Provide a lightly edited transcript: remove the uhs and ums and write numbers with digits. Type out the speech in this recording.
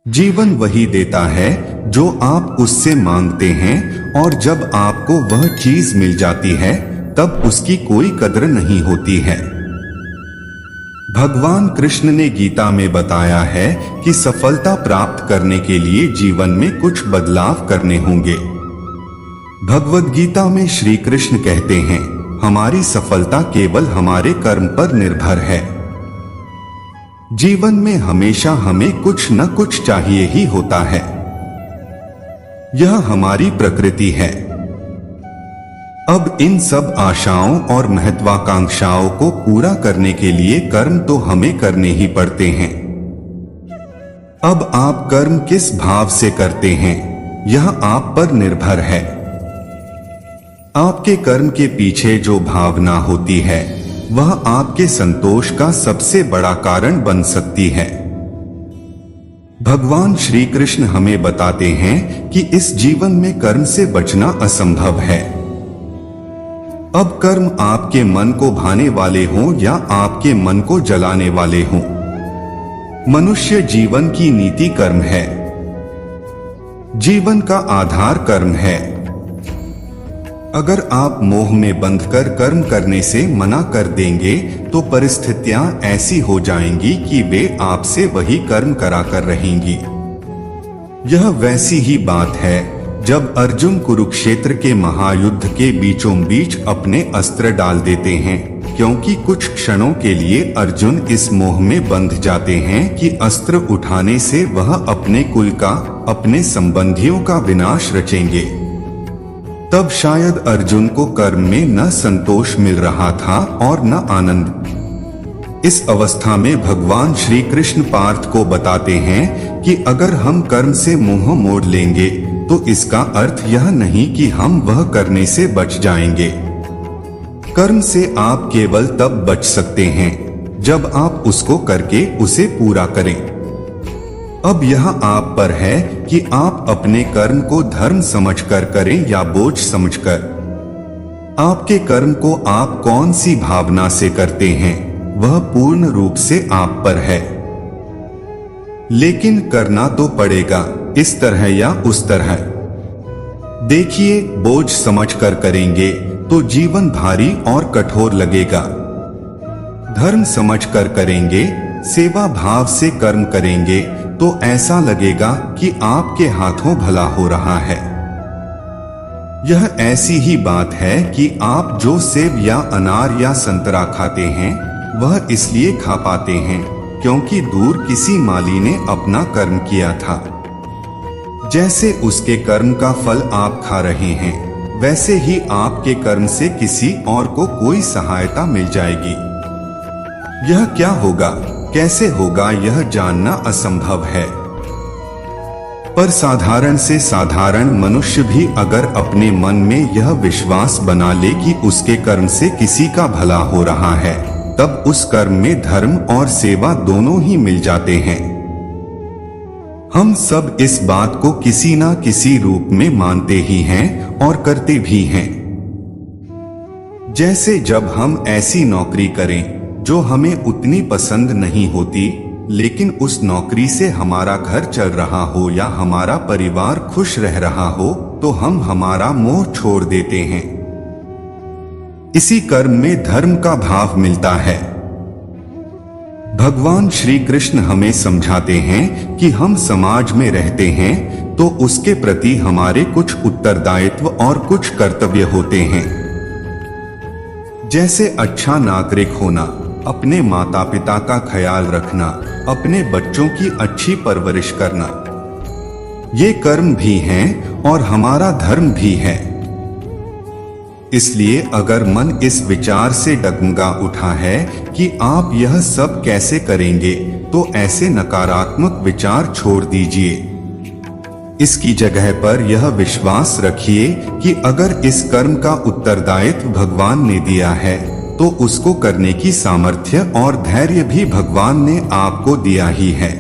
जीवन वही देता है जो आप उससे मांगते हैं, और जब आपको वह चीज मिल जाती है तब उसकी कोई कद्र नहीं होती है। भगवान कृष्ण ने गीता में बताया है कि सफलता प्राप्त करने के लिए जीवन में कुछ बदलाव करने होंगे। भगवद गीता में श्री कृष्ण कहते हैं, हमारी सफलता केवल हमारे कर्म पर निर्भर है। जीवन में हमेशा हमें कुछ न कुछ चाहिए ही होता है, यह हमारी प्रकृति है। अब इन सब आशाओं और महत्वाकांक्षाओं को पूरा करने के लिए कर्म तो हमें करने ही पड़ते हैं। अब आप कर्म किस भाव से करते हैं, यह आप पर निर्भर है। आपके कर्म के पीछे जो भावना होती है वह आपके संतोष का सबसे बड़ा कारण बन सकती है। भगवान श्री कृष्ण हमें बताते हैं कि इस जीवन में कर्म से बचना असंभव है। अब कर्म आपके मन को भाने वाले हों या आपके मन को जलाने वाले हों, मनुष्य जीवन की नीति कर्म है। जीवन का आधार कर्म है। अगर आप मोह में बंधकर कर्म करने से मना कर देंगे तो परिस्थितियां ऐसी हो जाएंगी कि वे आपसे वही कर्म कराकर रहेंगी। यह वैसी ही बात है जब अर्जुन कुरुक्षेत्र के महायुद्ध के बीचों बीच अपने अस्त्र डाल देते हैं, क्योंकि कुछ क्षणों के लिए अर्जुन इस मोह में बंध जाते हैं कि अस्त्र उठाने से वह अपने कुल का, अपने संबंधियों का विनाश रचेंगे। तब शायद अर्जुन को कर्म में न संतोष मिल रहा था और न आनंद। इस अवस्था में भगवान श्री कृष्ण पार्थ को बताते हैं कि अगर हम कर्म से मुंह मोड़ लेंगे तो इसका अर्थ यह नहीं कि हम वह करने से बच जाएंगे। कर्म से आप केवल तब बच सकते हैं जब आप उसको करके उसे पूरा करें। अब यह आप पर है कि आप अपने कर्म को धर्म समझकर करें या बोझ समझकर। आपके कर्म को आप कौन सी भावना से करते हैं वह पूर्ण रूप से आप पर है, लेकिन करना तो पड़ेगा, इस तरह या उस तरह। देखिए, बोझ समझकर करेंगे तो जीवन भारी और कठोर लगेगा। धर्म समझकर करेंगे, सेवा भाव से कर्म करेंगे तो ऐसा लगेगा कि आपके हाथों भला हो रहा है। यह ऐसी ही बात है कि आप जो सेब या अनार या संतरा खाते हैं वह इसलिए खा पाते हैं क्योंकि दूर किसी माली ने अपना कर्म किया था। जैसे उसके कर्म का फल आप खा रहे हैं, वैसे ही आपके कर्म से किसी और को कोई सहायता मिल जाएगी। यह क्या होगा, कैसे होगा, यह जानना असंभव है। पर साधारण से साधारण मनुष्य भी अगर अपने मन में यह विश्वास बना ले कि उसके कर्म से किसी का भला हो रहा है, तब उस कर्म में धर्म और सेवा दोनों ही मिल जाते हैं। हम सब इस बात को किसी ना किसी रूप में मानते ही हैं और करते भी हैं। जैसे जब हम ऐसी नौकरी करें जो हमें उतनी पसंद नहीं होती, लेकिन उस नौकरी से हमारा घर चल रहा हो या हमारा परिवार खुश रह रहा हो, तो हम हमारा मोह छोड़ देते हैं। इसी कर्म में धर्म का भाव मिलता है। भगवान श्री कृष्ण हमें समझाते हैं कि हम समाज में रहते हैं तो उसके प्रति हमारे कुछ उत्तरदायित्व और कुछ कर्तव्य होते हैं। जैसे अच्छा नागरिक होना, अपने माता पिता का ख्याल रखना, अपने बच्चों की अच्छी परवरिश करना, ये कर्म भी हैं और हमारा धर्म भी है। इसलिए अगर मन इस विचार से डगमगा उठा है कि आप यह सब कैसे करेंगे, तो ऐसे नकारात्मक विचार छोड़ दीजिए। इसकी जगह पर यह विश्वास रखिए कि अगर इस कर्म का उत्तरदायित्व भगवान ने दिया है तो उसको करने की सामर्थ्य और धैर्य भी भगवान ने आपको दिया ही है।